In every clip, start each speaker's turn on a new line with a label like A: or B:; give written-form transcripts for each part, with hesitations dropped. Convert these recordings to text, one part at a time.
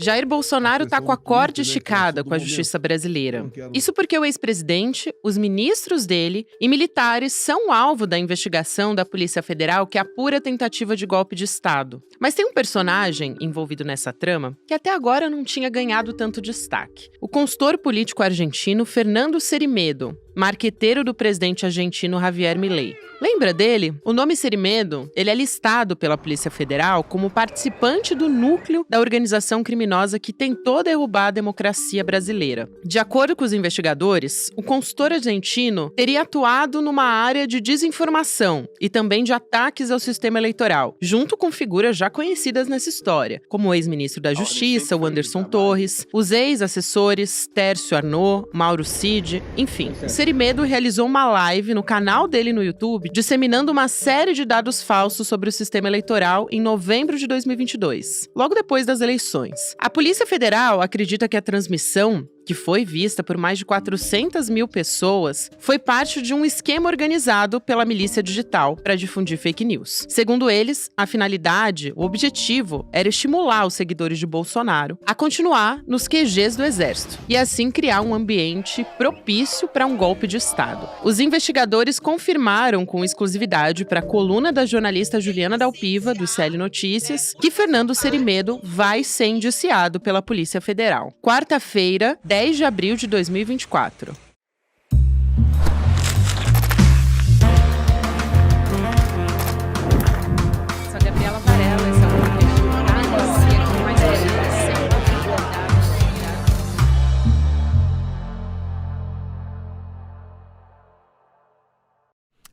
A: Jair Bolsonaro está com a corda esticada com a justiça brasileira. Isso porque o ex-presidente, os ministros dele e militares são alvo da investigação da Polícia Federal que apura a tentativa de golpe de Estado. Mas tem um personagem envolvido nessa trama que até agora não tinha ganhado tanto destaque. O consultor político argentino Fernando Cerimedo, marqueteiro do presidente argentino Javier Milei. Lembra dele? O nome Cerimedo, ele é listado pela Polícia Federal como participante do núcleo da organização criminosa que tentou derrubar a democracia brasileira. De acordo com os investigadores, o consultor argentino teria atuado numa área de desinformação e também de ataques ao sistema eleitoral, junto com figuras já conhecidas nessa história, como o ex-ministro da Justiça, o Anderson Torres, os ex-assessores Tércio Arnaud, Mauro Cid, enfim. Cerimedo realizou uma live no canal dele no YouTube disseminando uma série de dados falsos sobre o sistema eleitoral em novembro de 2022, logo depois das eleições. A Polícia Federal acredita que a transmissão, que foi vista por mais de 400 mil pessoas, foi parte de um esquema organizado pela milícia digital para difundir fake news. Segundo eles, a finalidade, o objetivo, era estimular os seguidores de Bolsonaro a continuar nos QGs do Exército e assim criar um ambiente propício para um golpe de Estado. Os investigadores confirmaram com exclusividade para a coluna da jornalista Juliana Dalpiva, do CL Notícias, que Fernando Cerimedo vai ser indiciado pela Polícia Federal. Quarta-feira, 10 de abril de 2024. Sou a Gabriela Varela, esse é o podcast com mais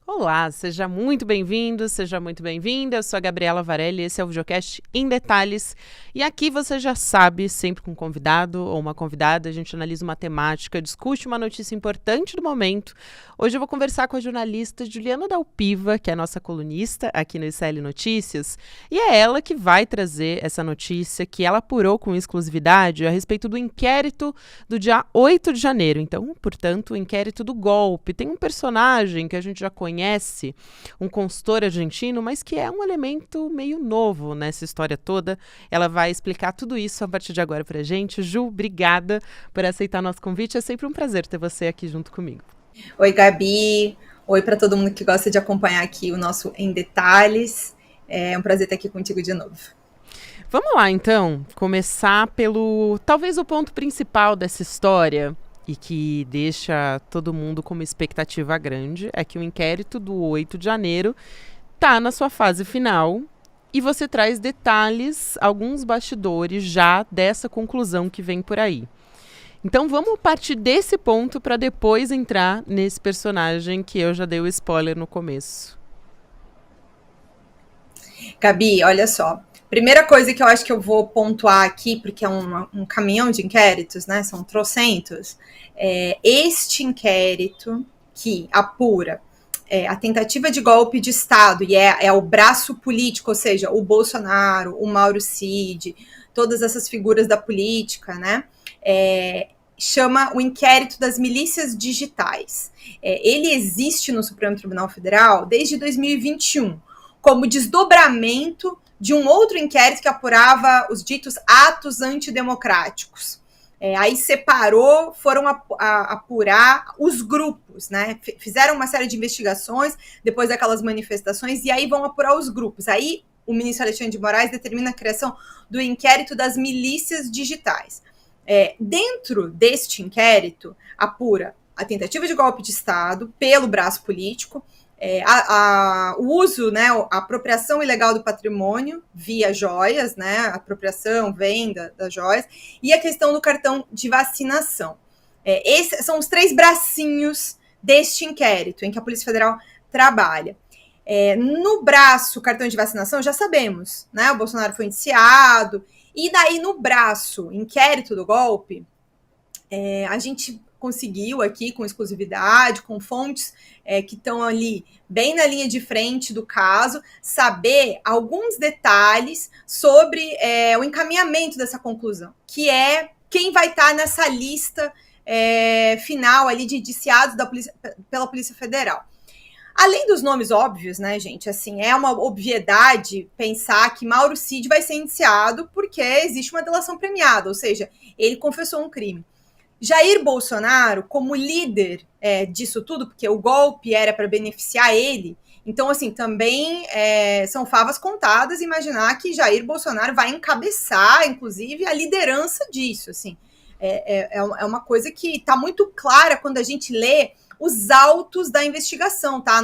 A: Olá, seja muito bem-vindo, seja muito bem-vinda. Eu sou a Gabriela Varela e esse é o Videocast em Detalhes. E aqui você já sabe, sempre com um convidado ou uma convidada, a gente analisa uma temática, discute uma notícia importante do momento. Hoje eu vou conversar com a jornalista Juliana Dalpiva, que é a nossa colunista aqui no ICL Notícias, e é ela que vai trazer essa notícia que ela apurou com exclusividade a respeito do inquérito do dia 8 de janeiro. Então, portanto, o inquérito do golpe. Tem um personagem que a gente já conhece, um consultor argentino, mas que é um elemento meio novo nessa história toda. Ela vai explicar tudo isso a partir de agora pra gente. Ju, obrigada por aceitar nosso convite. É sempre um prazer ter você aqui junto comigo.
B: Oi, Gabi. Oi para todo mundo que gosta de acompanhar aqui o nosso Em Detalhes. É um prazer estar aqui contigo de novo.
A: Vamos lá, então, começar pelo, talvez o ponto principal dessa história e que deixa todo mundo com uma expectativa grande, é que o inquérito do 8 de janeiro está na sua fase final e você traz detalhes, alguns bastidores já dessa conclusão que vem por aí. Então vamos partir desse ponto para depois entrar nesse personagem que eu já dei o spoiler no começo.
B: Gabi, olha só. Primeira coisa que eu acho que eu vou pontuar aqui, porque é um caminhão de inquéritos, né? São trocentos. Este inquérito que apura a tentativa de golpe de Estado e é o braço político, ou seja, o Bolsonaro, o Mauro Cid, todas essas figuras da política, né? Chama o inquérito das milícias digitais. Ele existe no Supremo Tribunal Federal desde 2021, como desdobramento de um outro inquérito que apurava os ditos atos antidemocráticos. Aí separou, foram apurar os grupos, né? Fizeram uma série de investigações depois daquelas manifestações e aí vão apurar os grupos. Aí o ministro Alexandre de Moraes determina a criação do inquérito das milícias digitais. Dentro deste inquérito, apura a tentativa de golpe de Estado pelo braço político, o uso, né, a apropriação ilegal do patrimônio via joias, né, apropriação, venda das joias, e a questão do cartão de vacinação. Esses são os três bracinhos deste inquérito em que a Polícia Federal trabalha. No braço cartão de vacinação, já sabemos, né, o Bolsonaro foi indiciado, e daí no braço inquérito do golpe, a gente conseguiu aqui com exclusividade, com fontes que estão ali bem na linha de frente do caso, saber alguns detalhes sobre o encaminhamento dessa conclusão, que é quem vai estar nessa lista final ali de indiciados pela Polícia Federal. Além dos nomes óbvios, né, gente, assim, é uma obviedade pensar que Mauro Cid vai ser indiciado porque existe uma delação premiada, ou seja, ele confessou um crime. Jair Bolsonaro, como líder disso tudo, porque o golpe era para beneficiar ele, então, assim, também são favas contadas imaginar que Jair Bolsonaro vai encabeçar, inclusive, a liderança disso, assim. É uma coisa que está muito clara quando a gente lê os autos da investigação, tá?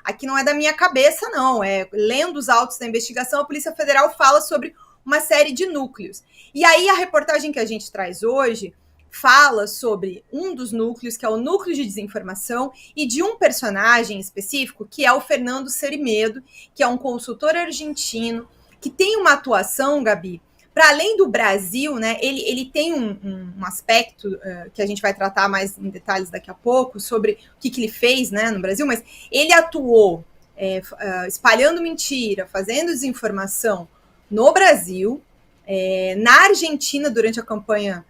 B: Aqui não é da minha cabeça, não. Lendo os autos da investigação, a Polícia Federal fala sobre uma série de núcleos. E aí a reportagem que a gente traz hoje fala sobre um dos núcleos, que é o núcleo de desinformação, e de um personagem específico, que é o Fernando Cerimedo, que é um consultor argentino, que tem uma atuação, Gabi, para além do Brasil, né, ele tem um aspecto que a gente vai tratar mais em detalhes daqui a pouco, sobre o que ele fez, né, no Brasil, mas ele atuou espalhando mentira, fazendo desinformação no Brasil, na Argentina durante a campanha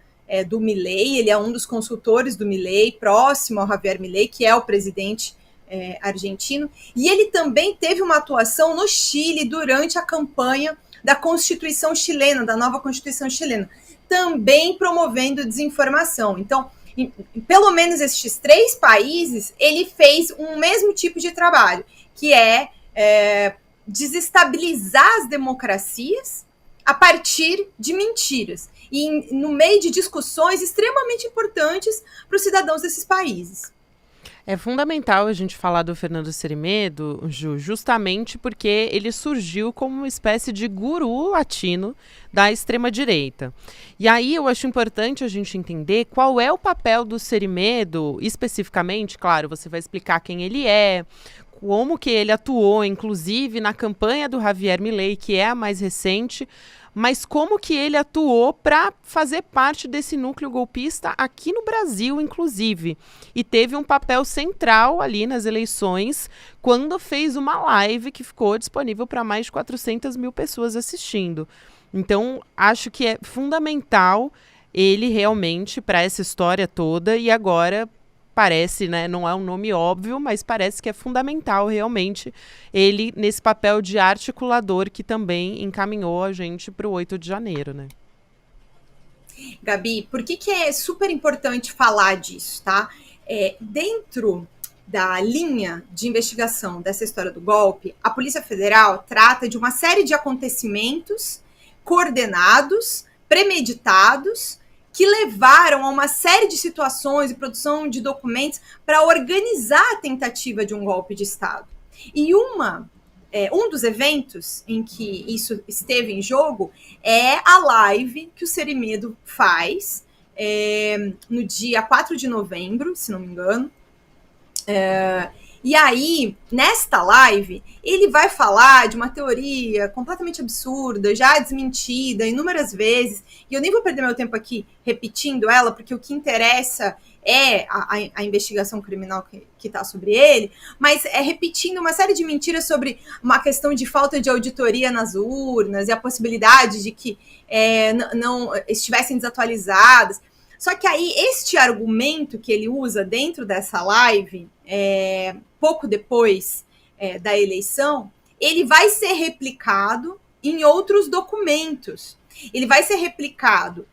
B: do Milei. Ele é um dos consultores do Milei, próximo ao Javier Milei, que é o presidente argentino, e ele também teve uma atuação no Chile durante a campanha da Constituição chilena, da nova Constituição chilena, também promovendo desinformação. Então, em pelo menos estes 3 países, ele fez um mesmo tipo de trabalho, que é desestabilizar as democracias a partir de mentiras, e no meio de discussões extremamente importantes para os cidadãos desses países.
A: É fundamental a gente falar do Fernando Cerimedo, Ju, justamente porque ele surgiu como uma espécie de guru latino da extrema-direita. E aí eu acho importante a gente entender qual é o papel do Cerimedo, especificamente, claro, você vai explicar quem ele é, como que ele atuou, inclusive, na campanha do Javier Milei, que é a mais recente, mas como que ele atuou para fazer parte desse núcleo golpista aqui no Brasil, inclusive. E teve um papel central ali nas eleições, quando fez uma live que ficou disponível para mais de 400 mil pessoas assistindo. Então, acho que é fundamental ele realmente para essa história toda, e agora parece, né, não é um nome óbvio, mas parece que é fundamental realmente ele nesse papel de articulador que também encaminhou a gente para o 8 de janeiro, né?
B: Gabi, por que é super importante falar disso, tá? Dentro da linha de investigação dessa história do golpe, a Polícia Federal trata de uma série de acontecimentos coordenados, premeditados, que levaram a uma série de situações e produção de documentos para organizar a tentativa de um golpe de Estado. E um dos eventos em que isso esteve em jogo é a live que o Cerimedo faz no dia 4 de novembro, se não me engano. E aí, nesta live, ele vai falar de uma teoria completamente absurda, já desmentida inúmeras vezes, e eu nem vou perder meu tempo aqui repetindo ela, porque o que interessa é a investigação criminal que está sobre ele, mas repetindo uma série de mentiras sobre uma questão de falta de auditoria nas urnas e a possibilidade de que não estivessem desatualizadas. Só que aí, este argumento que ele usa dentro dessa live, pouco depois da eleição, ele vai ser replicado em outros documentos. Ele vai ser replicado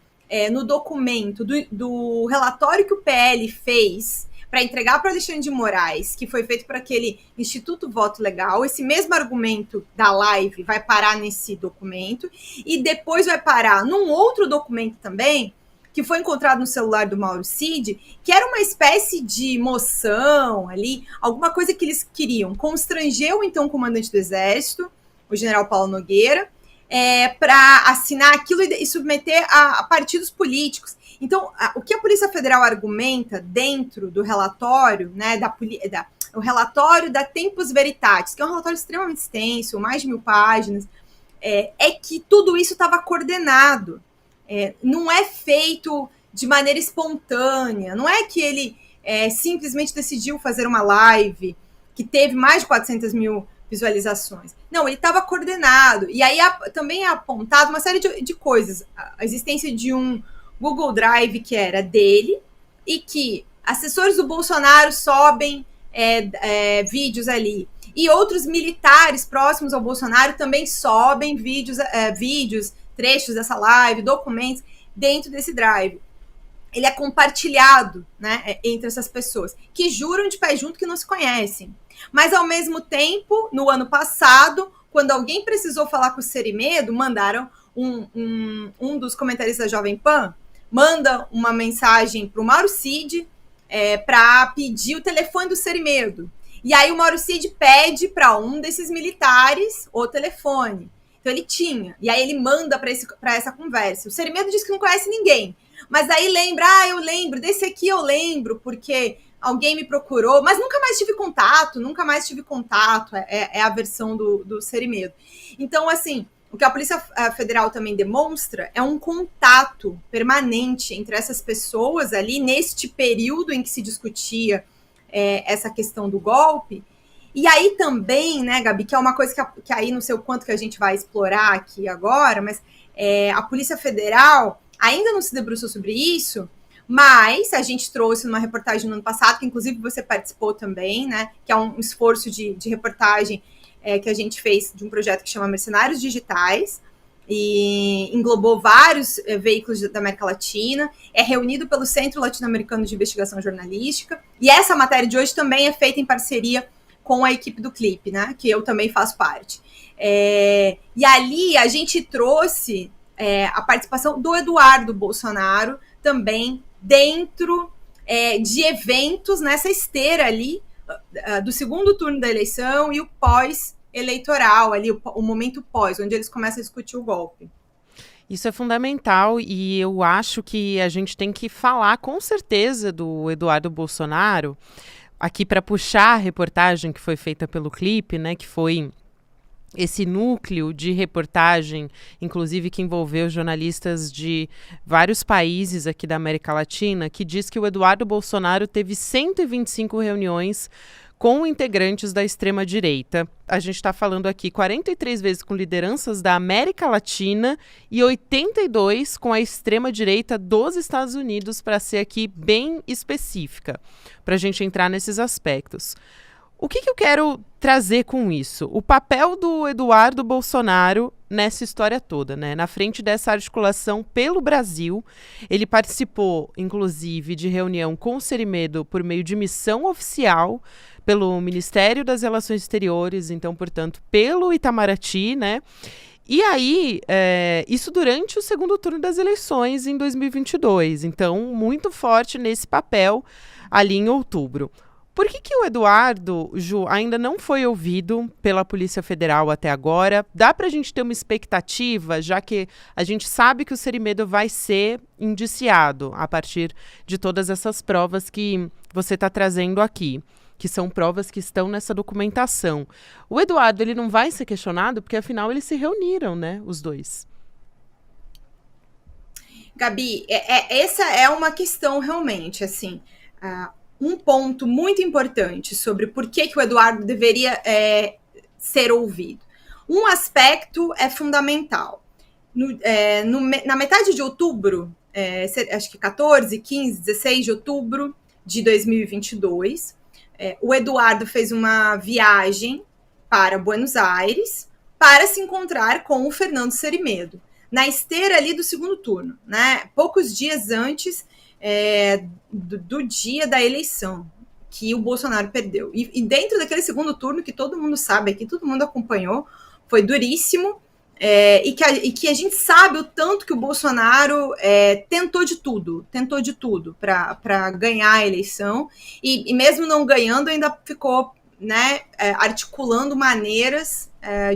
B: no documento do relatório que o PL fez para entregar para Alexandre de Moraes, que foi feito por aquele Instituto Voto Legal. Esse mesmo argumento da live vai parar nesse documento, e depois vai parar num outro documento também, que foi encontrado no celular do Mauro Cid, que era uma espécie de moção ali, alguma coisa que eles queriam constranger o então comandante do Exército, o general Paulo Nogueira, para assinar aquilo e submeter a partidos políticos. Então, o que a Polícia Federal argumenta dentro do relatório, né, o relatório da Tempus Veritatis, que é um relatório extremamente extenso, mais de 1000 páginas, é que tudo isso estava coordenado. Não é feito de maneira espontânea, não é que ele simplesmente decidiu fazer uma live que teve mais de 400 mil visualizações. Não, ele estava coordenado. E aí também é apontado uma série de coisas. A existência de um Google Drive que era dele, e que assessores do Bolsonaro sobem vídeos ali. E outros militares próximos ao Bolsonaro também sobem vídeos, trechos dessa live, documentos dentro desse drive. Ele é compartilhado, né, entre essas pessoas que juram de pé junto que não se conhecem. Mas, ao mesmo tempo, no ano passado, quando alguém precisou falar com o Cerimedo, mandaram um dos comentaristas da Jovem Pan, manda uma mensagem para o Mauro Cid para pedir o telefone do Cerimedo. E aí o Mauro Cid pede para um desses militares o telefone. Então ele tinha. E aí ele manda para essa conversa. O Cerimedo diz que não conhece ninguém. Mas aí lembra, eu lembro, desse aqui eu lembro, porque alguém me procurou, mas nunca mais tive contato, é a versão do Cerimedo. Então, assim, o que a Polícia Federal também demonstra é um contato permanente entre essas pessoas ali, neste período em que se discutia essa questão do golpe. E aí também, né, Gabi, que é uma coisa que aí não sei o quanto que a gente vai explorar aqui agora, mas a Polícia Federal ainda não se debruçou sobre isso, mas a gente trouxe numa reportagem no ano passado, que inclusive você participou também, né, que é um esforço de reportagem que a gente fez de um projeto que chama Mercenários Digitais, e englobou vários veículos da América Latina, é reunido pelo Centro Latino-Americano de Investigação Jornalística, e essa matéria de hoje também é feita em parceria com a equipe do Clipe, né, que eu também faço parte. E ali a gente trouxe a participação do Eduardo Bolsonaro também dentro de eventos nessa esteira ali do segundo turno da eleição e o pós-eleitoral, ali o momento pós, onde eles começam a discutir o golpe.
A: Isso é fundamental e eu acho que a gente tem que falar com certeza do Eduardo Bolsonaro, aqui para puxar a reportagem que foi feita pelo Clipe, né, que foi esse núcleo de reportagem, inclusive que envolveu jornalistas de vários países aqui da América Latina, que diz que o Eduardo Bolsonaro teve 125 reuniões com integrantes da extrema-direita. A gente está falando aqui 43 vezes com lideranças da América Latina e 82 com a extrema-direita dos Estados Unidos, para ser aqui bem específica, para a gente entrar nesses aspectos. O que eu quero trazer com isso? O papel do Eduardo Bolsonaro nessa história toda, né? Na frente dessa articulação pelo Brasil, ele participou, inclusive, de reunião com o Cerimedo por meio de missão oficial pelo Ministério das Relações Exteriores, então, portanto, pelo Itamaraty, né? E aí, isso durante o segundo turno das eleições em 2022, então, muito forte nesse papel ali em outubro. Por que o Eduardo, Ju, ainda não foi ouvido pela Polícia Federal até agora? Dá para a gente ter uma expectativa, já que a gente sabe que o Cerimedo vai ser indiciado a partir de todas essas provas que você está trazendo aqui, que são provas que estão nessa documentação. O Eduardo, ele não vai ser questionado, porque afinal eles se reuniram, né, os dois.
B: Gabi, essa é uma questão realmente, assim... Um ponto muito importante sobre por que o Eduardo deveria ser ouvido. Um aspecto é fundamental. Na metade de outubro, acho que 14, 15, 16 de outubro de 2022, o Eduardo fez uma viagem para Buenos Aires para se encontrar com o Fernando Cerimedo, na esteira ali do segundo turno, né? Poucos dias antes do dia da eleição, que o Bolsonaro perdeu. E dentro daquele segundo turno, que todo mundo sabe aqui, todo mundo acompanhou, foi duríssimo, e que a gente sabe o tanto que o Bolsonaro tentou de tudo para ganhar a eleição, e mesmo não ganhando, ainda ficou, né, articulando maneiras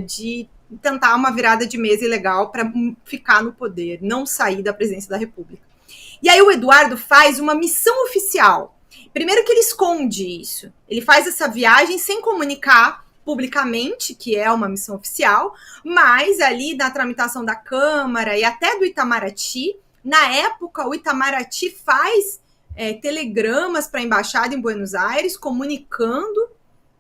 B: de tentar uma virada de mesa ilegal para ficar no poder, não sair da presidência da República. E aí o Eduardo faz uma missão oficial. Primeiro que ele esconde isso. Ele faz essa viagem sem comunicar publicamente que é uma missão oficial, mas ali na tramitação da Câmara e até do Itamaraty, na época o Itamaraty faz telegramas para a Embaixada em Buenos Aires comunicando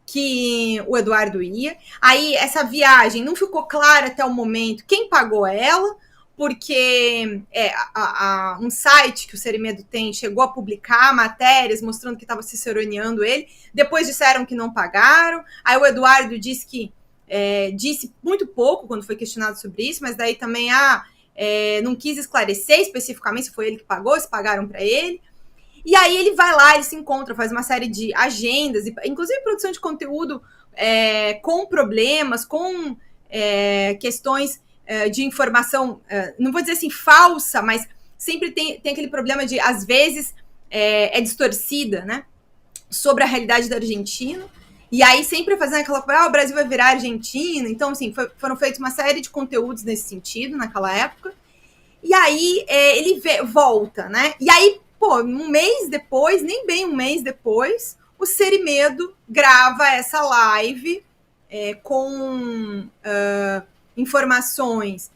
B: que o Eduardo ia. Aí essa viagem não ficou clara até o momento quem pagou ela, porque um site que o Cerimedo tem chegou a publicar matérias mostrando que estava ciceroneando ele, depois disseram que não pagaram, aí o Eduardo disse muito pouco quando foi questionado sobre isso, mas daí também não quis esclarecer especificamente se foi ele que pagou, se pagaram para ele. E aí ele vai lá, ele se encontra, faz uma série de agendas, inclusive produção de conteúdo com problemas, com questões de informação, não vou dizer assim falsa, mas sempre tem aquele problema de, às vezes, é distorcida, né? Sobre a realidade da Argentina. E aí sempre fazendo aquela coisa, o Brasil vai virar Argentina. Então, assim, foram feitos uma série de conteúdos nesse sentido, naquela época. E aí ele volta, né? E aí, um mês depois, nem bem um mês depois, o Cerimedo grava essa live com informações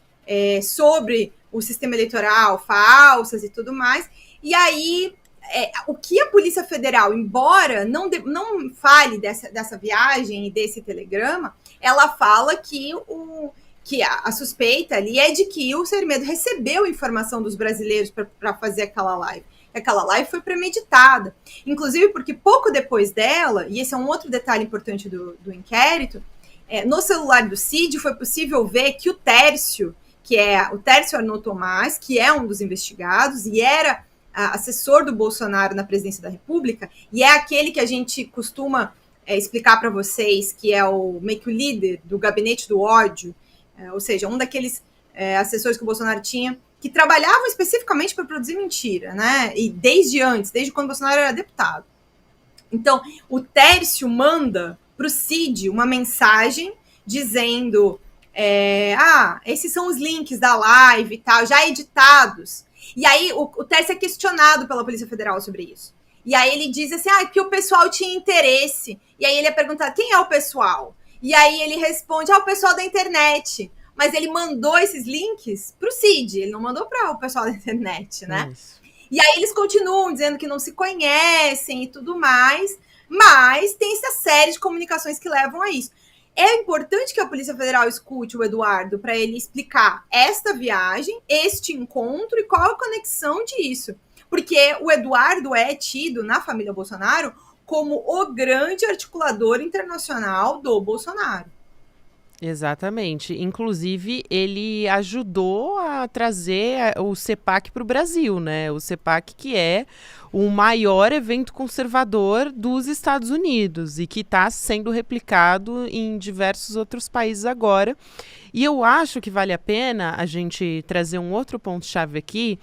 B: sobre o sistema eleitoral, falsas e tudo mais. E aí, o que a Polícia Federal, embora não fale dessa viagem e desse telegrama, ela fala que a suspeita ali é de que o Cerimedo recebeu informação dos brasileiros para fazer aquela live. Aquela live foi premeditada. Inclusive porque pouco depois dela, e esse é um outro detalhe importante do inquérito, no celular do Cid foi possível ver que o Tércio Arnaud Tomás, que é um dos investigados e era assessor do Bolsonaro na presidência da República, e é aquele que a gente costuma explicar para vocês que é meio que o líder do gabinete do ódio, ou seja, um daqueles assessores que o Bolsonaro tinha, que trabalhavam especificamente para produzir mentira, né? E desde quando o Bolsonaro era deputado. Então, o Tércio manda para o Cid uma mensagem dizendo esses são os links da live e tal, já editados. E aí o Tércio é questionado pela Polícia Federal sobre isso. E aí ele diz assim, que o pessoal tinha interesse. E aí ele é perguntado, quem é o pessoal? E aí ele responde, o pessoal da internet. Mas ele mandou esses links para o Cid, ele não mandou para o pessoal da internet, né? Isso. E aí eles continuam dizendo que não se conhecem e tudo mais, mas tem essa série de comunicações que levam a isso. É importante que a Polícia Federal escute o Eduardo para ele explicar esta viagem, este encontro e qual a conexão disso. Porque o Eduardo é tido na família Bolsonaro como o grande articulador internacional do Bolsonaro.
A: Exatamente. Inclusive, ele ajudou a trazer o CEPAC para o Brasil, né? O CEPAC que é o maior evento conservador dos Estados Unidos e que está sendo replicado em diversos outros países agora. E eu acho que vale a pena a gente trazer um outro ponto-chave aqui,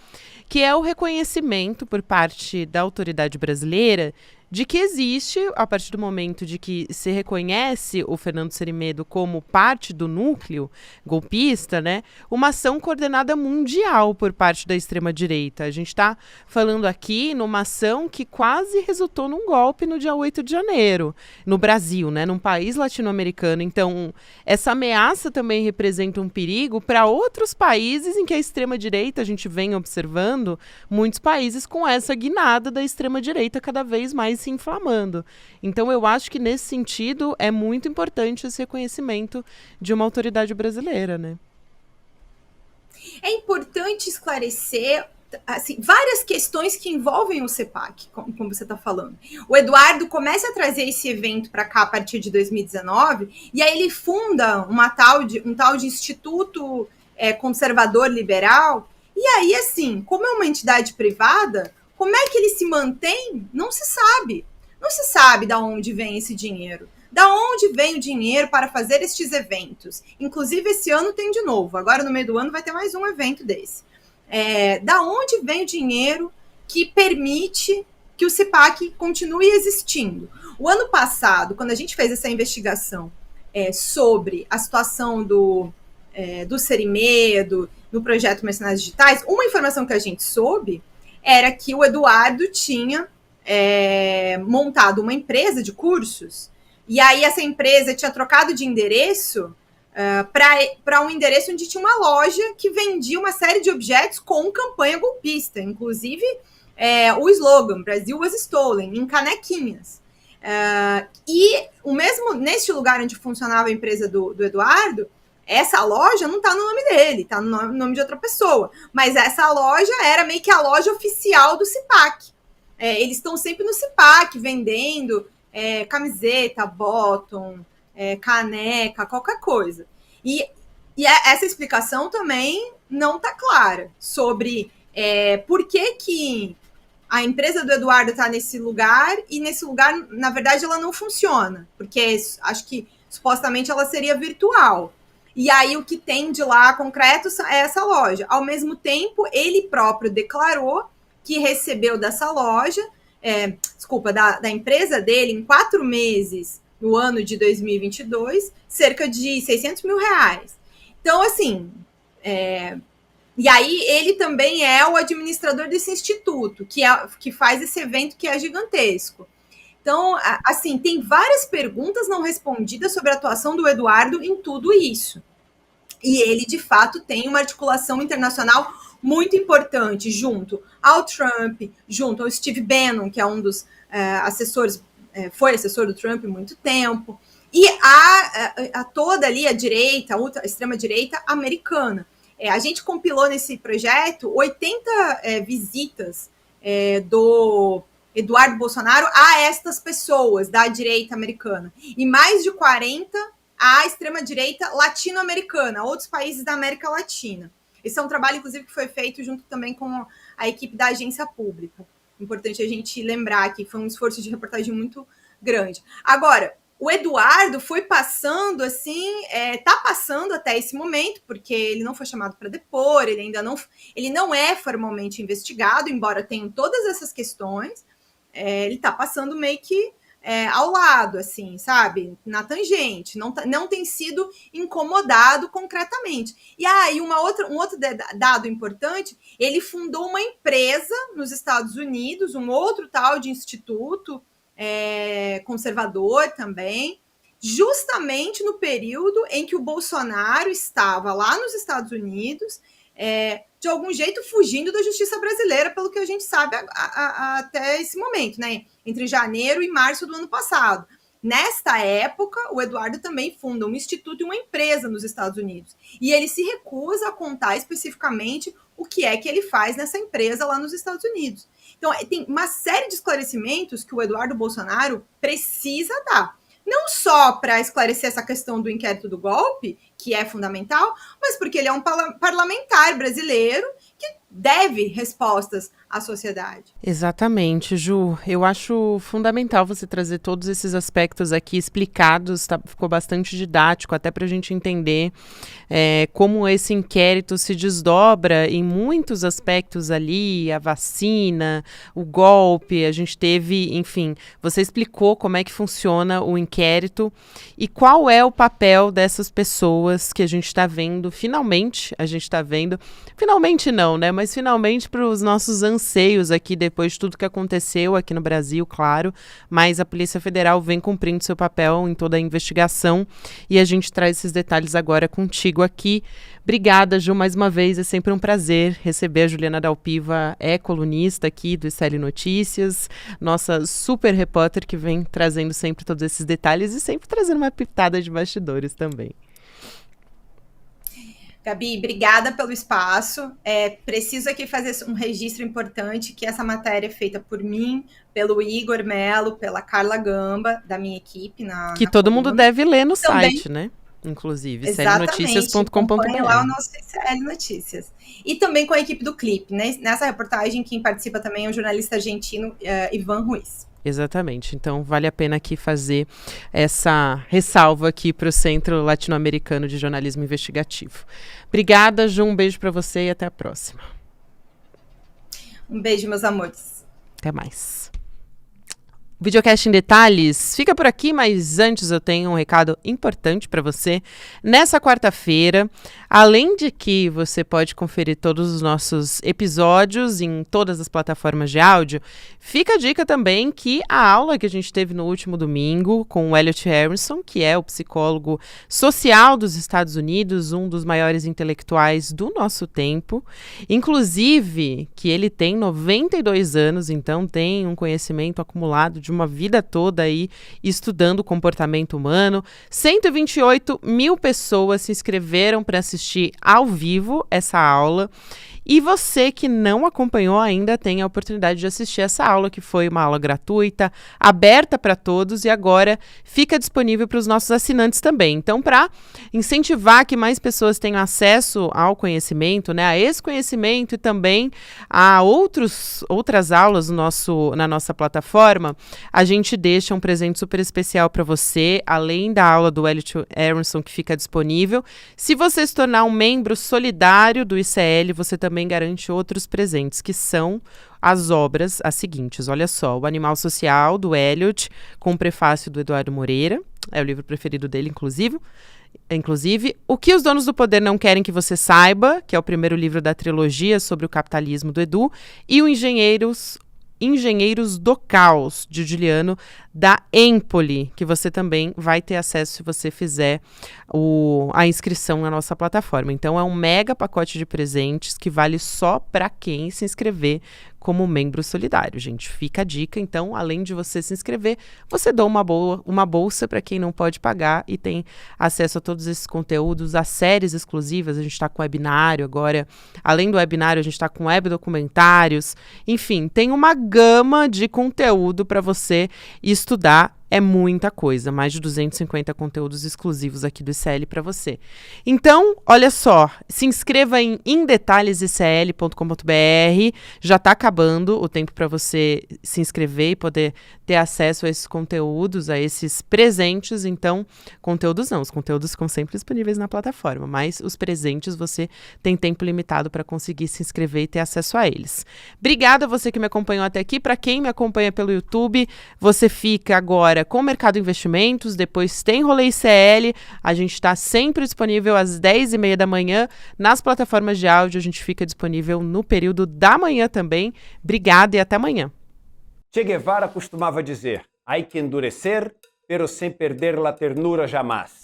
A: que é o reconhecimento por parte da autoridade brasileira de que existe, a partir do momento de que se reconhece o Fernando Cerimedo como parte do núcleo golpista, né, uma ação coordenada mundial por parte da extrema-direita. A gente está falando aqui numa ação que quase resultou num golpe no dia 8 de janeiro, no Brasil, né, num país latino-americano. Então, essa ameaça também representa um perigo para outros países em que a extrema-direita, a gente vem observando, muitos países com essa guinada da extrema-direita cada vez mais se inflamando. Então, eu acho que, nesse sentido, é muito importante esse reconhecimento de uma autoridade brasileira, né?
B: É importante esclarecer assim, várias questões que envolvem o CEPAC, como você está falando. O Eduardo começa a trazer esse evento para cá a partir de 2019, e aí ele funda um tal de Instituto Conservador Liberal, e aí, assim, como é uma entidade privada, como é que ele se mantém? Não se sabe. Não se sabe de onde vem esse dinheiro. Da onde vem o dinheiro para fazer estes eventos? Inclusive, esse ano tem de novo. Agora, no meio do ano, vai ter mais um evento desse. Da onde vem o dinheiro que permite que o CEPAC continue existindo? O ano passado, quando a gente fez essa investigação sobre a situação do Cerimedo, no projeto Mercenários Digitais, uma informação que a gente soube era que o Eduardo tinha montado uma empresa de cursos, e aí essa empresa tinha trocado de endereço para um endereço onde tinha uma loja que vendia uma série de objetos com campanha golpista, inclusive o slogan Brasil was stolen, em canequinhas. E o mesmo neste lugar onde funcionava a empresa do Eduardo, essa loja não está no nome dele, está no nome de outra pessoa. Mas essa loja era meio que a loja oficial do CIPAC. Eles estão sempre no CIPAC vendendo camiseta, bottom, caneca, qualquer coisa. E essa explicação também não está clara sobre por que a empresa do Eduardo está nesse lugar e nesse lugar, na verdade, ela não funciona, porque acho que supostamente ela seria virtual. E aí o que tem de lá concreto é essa loja. Ao mesmo tempo, ele próprio declarou que recebeu dessa loja, da empresa dele, em 4 meses, no ano de 2022, cerca de 600 mil reais. Então, assim, e aí ele também é o administrador desse instituto, que faz esse evento que é gigantesco. Então, assim, tem várias perguntas não respondidas sobre a atuação do Eduardo em tudo isso. E ele, de fato, tem uma articulação internacional muito importante junto ao Trump, junto ao Steve Bannon, que é um dos assessores, foi assessor do Trump há muito tempo, e a toda ali a direita, a extrema-direita americana. A gente compilou nesse projeto 80 visitas do Eduardo Bolsonaro a estas pessoas da direita americana, e mais de 40 à extrema-direita latino-americana, outros países da América Latina. Esse é um trabalho, inclusive, que foi feito junto também com a equipe da agência pública. Importante a gente lembrar que foi um esforço de reportagem muito grande. Agora, o Eduardo foi passando, assim, está passando até esse momento, porque ele não foi chamado para depor, ele não é formalmente investigado, embora tenham todas essas questões, ele está passando meio que ao lado, assim, sabe? Na tangente, não tem sido incomodado concretamente. E aí, um outro dado importante, ele fundou uma empresa nos Estados Unidos, um outro tal de instituto, conservador também, justamente no período em que o Bolsonaro estava lá nos Estados Unidos, de algum jeito fugindo da justiça brasileira, pelo que a gente sabe até esse momento, né? Entre janeiro e março do ano passado. Nesta época, o Eduardo também funda um instituto e uma empresa nos Estados Unidos. E ele se recusa a contar especificamente o que é que ele faz nessa empresa lá nos Estados Unidos. Então, tem uma série de esclarecimentos que o Eduardo Bolsonaro precisa dar. Não só para esclarecer essa questão do inquérito do golpe, que é fundamental, mas porque ele é um parlamentar brasileiro que deve respostas à sociedade.
A: Exatamente, Ju. Eu acho fundamental você trazer todos esses aspectos aqui explicados, ficou bastante didático, até para a gente entender como esse inquérito se desdobra em muitos aspectos ali, a vacina, o golpe, a gente teve, enfim, você explicou como é que funciona o inquérito e qual é o papel dessas pessoas que a gente está vendo, finalmente não, né, mas finalmente para os nossos anseios aqui, depois de tudo que aconteceu aqui no Brasil, claro, mas a Polícia Federal vem cumprindo seu papel em toda a investigação e a gente traz esses detalhes agora contigo aqui. Obrigada, Ju, mais uma vez, é sempre um prazer receber a Juliana Dalpiva, colunista aqui do SL Notícias, nossa super repórter que vem trazendo sempre todos esses detalhes e sempre trazendo uma pitada de bastidores também.
B: Gabi, obrigada pelo espaço. Preciso aqui fazer um registro importante, que essa matéria é feita por mim, pelo Igor Melo, pela Carla Gamba, da minha equipe.
A: Que todo mundo deve ler no site, né? Inclusive, slnoticias.com.br.
B: lá o nosso SL Notícias. E também com a equipe do Clipe, né? Nessa reportagem, quem participa também é o jornalista argentino Ivan Ruiz.
A: Exatamente, então vale a pena aqui fazer essa ressalva aqui para o Centro Latino-Americano de Jornalismo Investigativo. Obrigada, Ju, um beijo para você e até a próxima.
B: Um beijo, meus amores.
A: Até mais. O Videocast em Detalhes fica por aqui, mas antes eu tenho um recado importante para você. Nessa quarta-feira, além de que você pode conferir todos os nossos episódios em todas as plataformas de áudio, fica a dica também que a aula que a gente teve no último domingo com o Elliot Harrison, que é o psicólogo social dos Estados Unidos, um dos maiores intelectuais do nosso tempo, inclusive que ele tem 92 anos, então tem um conhecimento acumulado de de uma vida toda aí estudando o comportamento humano. 128 mil pessoas se inscreveram para assistir ao vivo essa aula. E você que não acompanhou ainda tem a oportunidade de assistir essa aula, que foi uma aula gratuita, aberta para todos e agora fica disponível para os nossos assinantes também. Então, para incentivar que mais pessoas tenham acesso ao conhecimento, né, a esse conhecimento e também a outras aulas na nossa plataforma, a gente deixa um presente super especial para você, além da aula do Elliot Aronson que fica disponível. Se você se tornar um membro solidário do ICL, você também garante outros presentes, que são as obras as seguintes. Olha só, O Animal Social, do Elliot, com o prefácio do Eduardo Moreira, é o livro preferido dele, inclusive, O que os Donos do Poder Não Querem Que Você Saiba, que é o primeiro livro da trilogia sobre o capitalismo do Edu, e o Engenheiros do Caos, de Juliano, da Empoli, que você também vai ter acesso se você fizer a inscrição na nossa plataforma. Então, é um mega pacote de presentes que vale só para quem se inscrever como membro solidário, gente. Fica a dica. Então, além de você se inscrever, você dá uma bolsa para quem não pode pagar e tem acesso a todos esses conteúdos, a séries exclusivas. A gente está com webinário agora. Além do webinário, a gente está com web documentários. Enfim, tem uma gama de conteúdo para você estudar. É muita coisa, mais de 250 conteúdos exclusivos aqui do ICL para você. Então, olha só, se inscreva em indetalhesicl.com.br, já está acabando o tempo para você se inscrever e poder ter acesso a esses conteúdos, a esses presentes. Então, conteúdos não, os conteúdos ficam sempre disponíveis na plataforma, mas os presentes você tem tempo limitado para conseguir se inscrever e ter acesso a eles. Obrigada a você que me acompanhou até aqui. Para quem me acompanha pelo YouTube, você fica agora com o Mercado Investimentos, depois tem Rolê ICL, a gente está sempre disponível às 10h30 da manhã, nas plataformas de áudio a gente fica disponível no período da manhã também. Obrigada e até amanhã.
C: Che Guevara costumava dizer, hay que endurecer, pero sem perder la ternura jamais.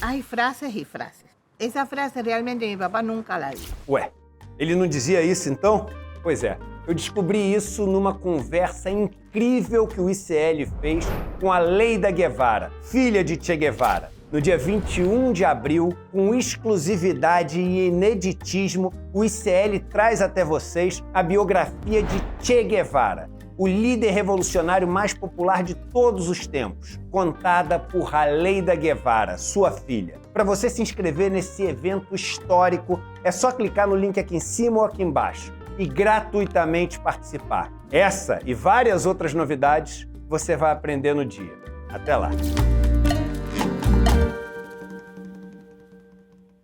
D: Hay frases y frases. Esa frase realmente mi papá nunca la dijo.
C: Ué, ele não dizia isso então? Pois é. Eu descobri isso numa conversa incrível que o ICL fez com a Leida Guevara, filha de Che Guevara. No dia 21 de abril, com exclusividade e ineditismo, o ICL traz até vocês a biografia de Che Guevara, o líder revolucionário mais popular de todos os tempos, contada por Leida Guevara, sua filha. Para você se inscrever nesse evento histórico, é só clicar no link aqui em cima ou aqui embaixo e gratuitamente participar. Essa e várias outras novidades você vai aprender no dia. Até lá!